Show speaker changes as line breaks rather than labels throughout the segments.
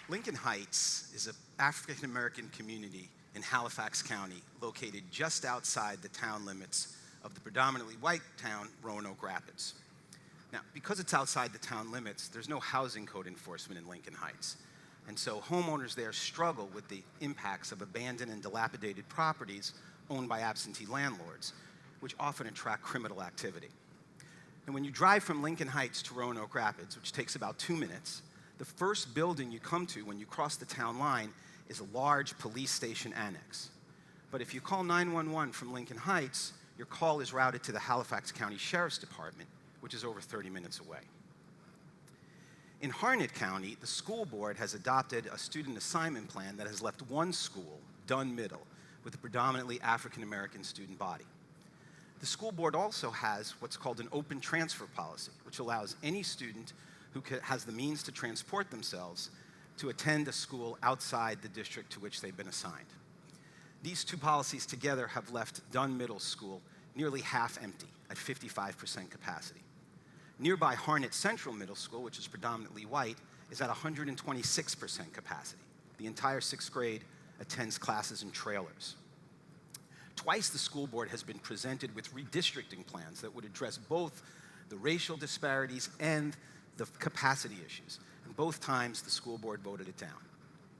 Lincoln Heights is an African-American community in Halifax County located just outside the town limits of the predominantly white town, Roanoke Rapids. Now, because it's outside the town limits, there's no housing code enforcement in Lincoln Heights. And so homeowners there struggle with the impacts of abandoned and dilapidated properties owned by absentee landlords, which often attract criminal activity. And when you drive from Lincoln Heights to Roanoke Rapids, which takes about 2 minutes, the first building you come to when you cross the town line is a large police station annex. But if you call 911 from Lincoln Heights, your call is routed to the Halifax County Sheriff's Department, which is over 30 minutes away. In Harnett County, the school board has adopted a student assignment plan that has left one school, Dunn Middle, with a predominantly African-American student body. The school board also has what's called an open transfer policy, which allows any student who has the means to transport themselves to attend a school outside the district to which they've been assigned. These two policies together have left Dunn Middle School nearly half empty at 55% capacity. Nearby Harnett Central Middle School, which is predominantly white, is at 126% capacity. The entire 6th grade attends classes in trailers. Twice the school board has been presented with redistricting plans that would address both the racial disparities and the capacity issues. And both times the school board voted it down.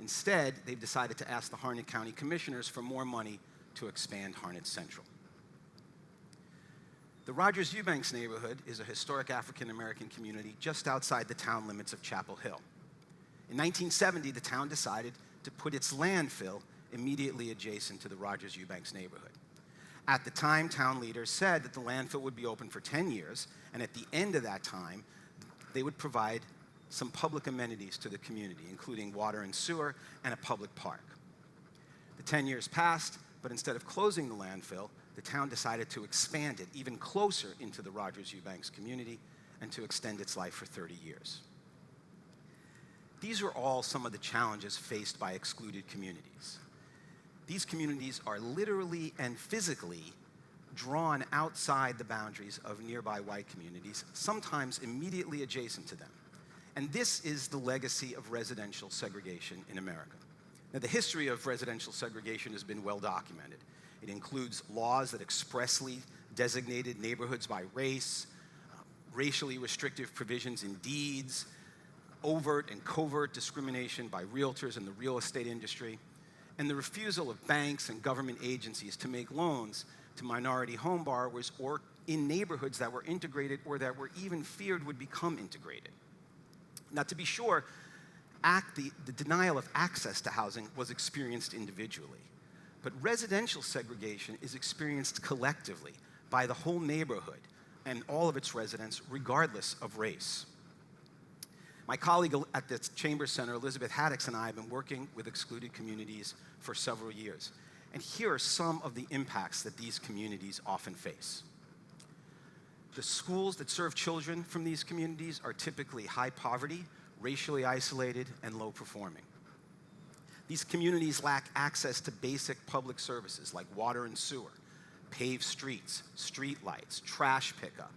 Instead, they've decided to ask the Harnett County Commissioners for more money to expand Harnett Central. The Rogers Eubanks neighborhood is a historic African-American community just outside the town limits of Chapel Hill. In 1970, the town decided to put its landfill immediately adjacent to the Rogers Eubanks neighborhood. At the time, town leaders said that the landfill would be open for 10 years, and at the end of that time, they would provide some public amenities to the community, including water and sewer and a public park. The 10 years passed, but instead of closing the landfill, the town decided to expand it even closer into the Rogers Eubanks community and to extend its life for 30 years. These are all some of the challenges faced by excluded communities. These communities are literally and physically drawn outside the boundaries of nearby white communities, sometimes immediately adjacent to them. And this is the legacy of residential segregation in America. Now, the history of residential segregation has been well documented. It includes laws that expressly designated neighborhoods by race, racially restrictive provisions in deeds, overt and covert discrimination by realtors in the real estate industry, and the refusal of banks and government agencies to make loans to minority home borrowers or in neighborhoods that were integrated or that were even feared would become integrated. Now, to be sure, the denial of access to housing was experienced individually, but residential segregation is experienced collectively by the whole neighborhood and all of its residents, regardless of race. My colleague at the Chambers Center, Elizabeth Haddix, and I have been working with excluded communities for several years. And here are some of the impacts that these communities often face. The schools that serve children from these communities are typically high poverty, racially isolated, and low performing. These communities lack access to basic public services like water and sewer, paved streets, street lights, trash pickup,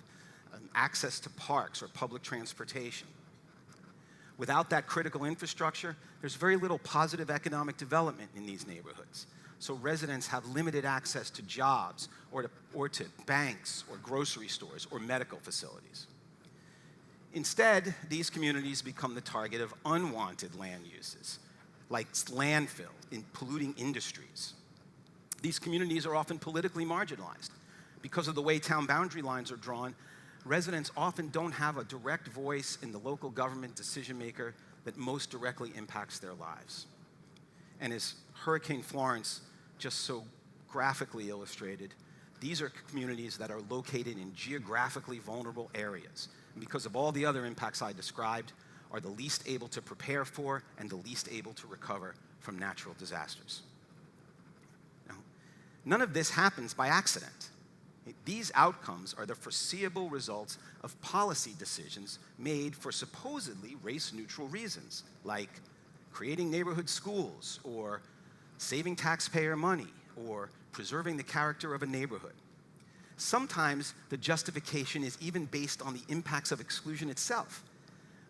access to parks or public transportation. Without that critical infrastructure, there's very little positive economic development in these neighborhoods. So residents have limited access to jobs or to banks or grocery stores or medical facilities. Instead, these communities become the target of unwanted land uses, like landfill in polluting industries. These communities are often politically marginalized. Because of the way town boundary lines are drawn, residents often don't have a direct voice in the local government decision maker that most directly impacts their lives. And as Hurricane Florence just so graphically illustrated, these are communities that are located in geographically vulnerable areas. And because of all the other impacts I described, are the least able to prepare for and the least able to recover from natural disasters. Now, none of this happens by accident. These outcomes are the foreseeable results of policy decisions made for supposedly race-neutral reasons, like creating neighborhood schools, or saving taxpayer money, or preserving the character of a neighborhood. Sometimes the justification is even based on the impacts of exclusion itself.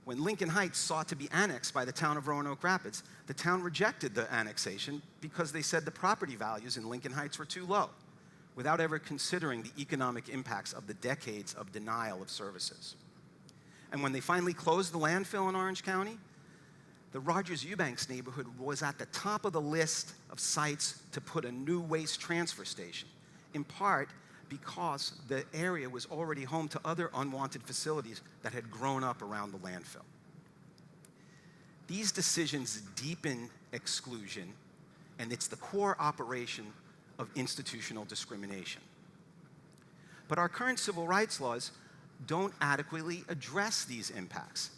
When Lincoln Heights sought to be annexed by the town of Roanoke Rapids, the town rejected the annexation because they said the property values in Lincoln Heights were too low, without ever considering the economic impacts of the decades of denial of services. And when they finally closed the landfill in Orange County, the Rogers Eubanks neighborhood was at the top of the list of sites to put a new waste transfer station, in part because the area was already home to other unwanted facilities that had grown up around the landfill. These decisions deepen exclusion, and it's the core operation of institutional discrimination. But our current civil rights laws don't adequately address these impacts.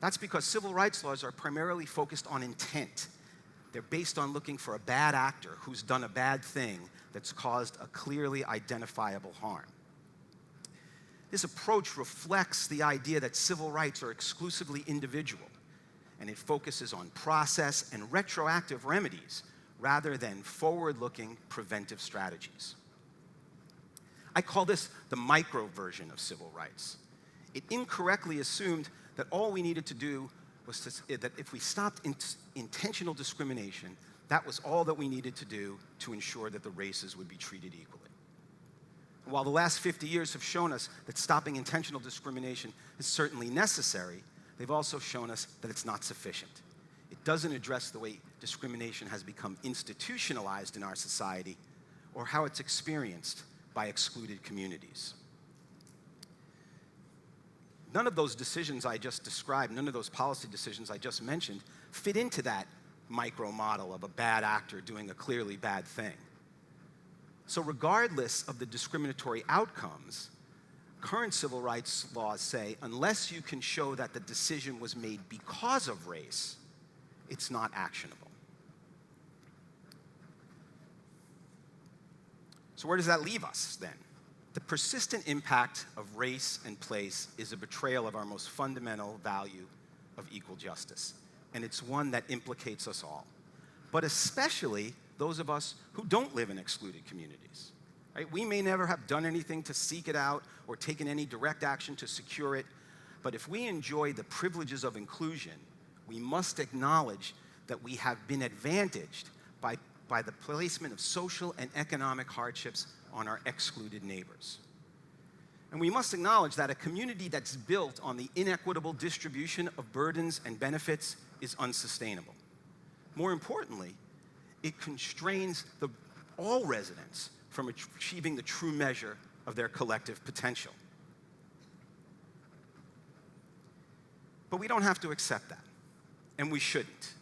That's because civil rights laws are primarily focused on intent. They're based on looking for a bad actor who's done a bad thing that's caused a clearly identifiable harm. This approach reflects the idea that civil rights are exclusively individual, and it focuses on process and retroactive remedies rather than forward-looking preventive strategies. I call this the micro version of civil rights. It incorrectly assumed that all we needed to do was that if we stopped intentional discrimination, that was all that we needed to do to ensure that the races would be treated equally. While the last 50 years have shown us that stopping intentional discrimination is certainly necessary, they've also shown us that it's not sufficient. It doesn't address the way discrimination has become institutionalized in our society or how it's experienced by excluded communities. None of those decisions I just described, none of those policy decisions I just mentioned fit into that micro model of a bad actor doing a clearly bad thing. So regardless of the discriminatory outcomes, current civil rights laws say unless you can show that the decision was made because of race, it's not actionable. So where does that leave us then? The persistent impact of race and place is a betrayal of our most fundamental value of equal justice, and it's one that implicates us all, but especially those of us who don't live in excluded communities. Right? We may never have done anything to seek it out or taken any direct action to secure it, but if we enjoy the privileges of inclusion, we must acknowledge that we have been advantaged by the placement of social and economic hardships on our excluded neighbors. And we must acknowledge that a community that's built on the inequitable distribution of burdens and benefits is unsustainable. More importantly, it constrains all residents from achieving the true measure of their collective potential. But we don't have to accept that, and we shouldn't.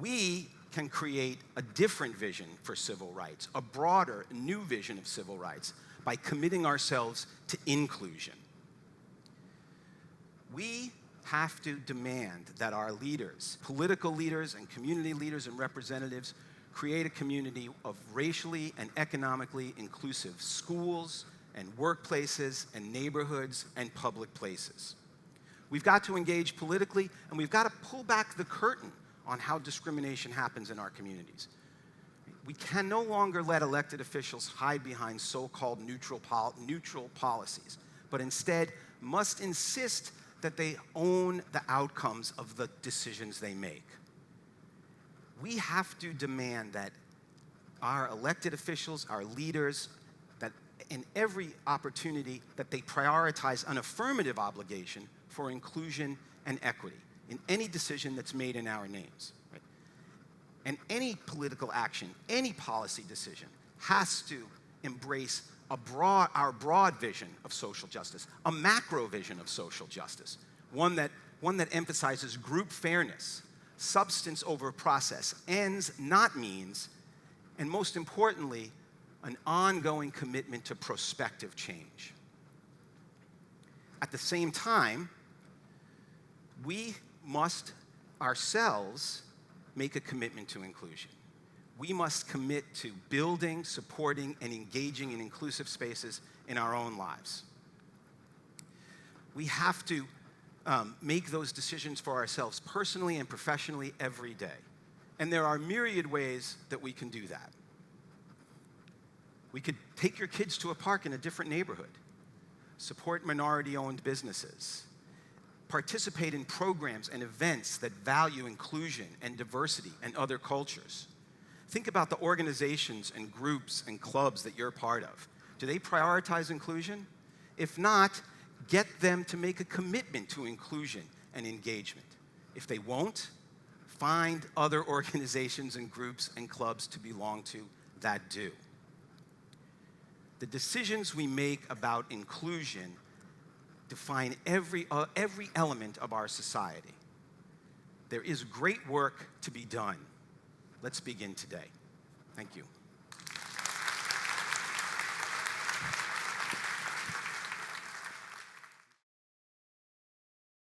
We can create a different vision for civil rights, a broader, new vision of civil rights, by committing ourselves to inclusion. We have to demand that our leaders, political leaders and community leaders and representatives, create a community of racially and economically inclusive schools and workplaces and neighborhoods and public places. We've got to engage politically, and we've got to pull back the curtain on how discrimination happens in our communities. We can no longer let elected officials hide behind so-called neutral policies, but instead must insist that they own the outcomes of the decisions they make. We have to demand that our elected officials, our leaders, that in every opportunity that they prioritize an affirmative obligation for inclusion and equity in any decision that's made in our names. Right? And any political action, any policy decision has to embrace our broad vision of social justice, a macro vision of social justice, one that emphasizes group fairness, substance over process, ends, not means, and most importantly, an ongoing commitment to prospective change. At the same time, we must ourselves make a commitment to inclusion. We must commit to building, supporting, and engaging in inclusive spaces in our own lives. We have to make those decisions for ourselves personally and professionally every day. And there are myriad ways that we can do that. We could take your kids to a park in a different neighborhood, support minority-owned businesses, Participate in programs and events that value inclusion and diversity and other cultures. Think about the organizations and groups and clubs that you're part of. Do they prioritize inclusion? If not, get them to make a commitment to inclusion and engagement. If they won't, find other organizations and groups and clubs to belong to that do. The decisions we make about inclusion define every element of our society. There is great work to be done. Let's begin today. Thank you.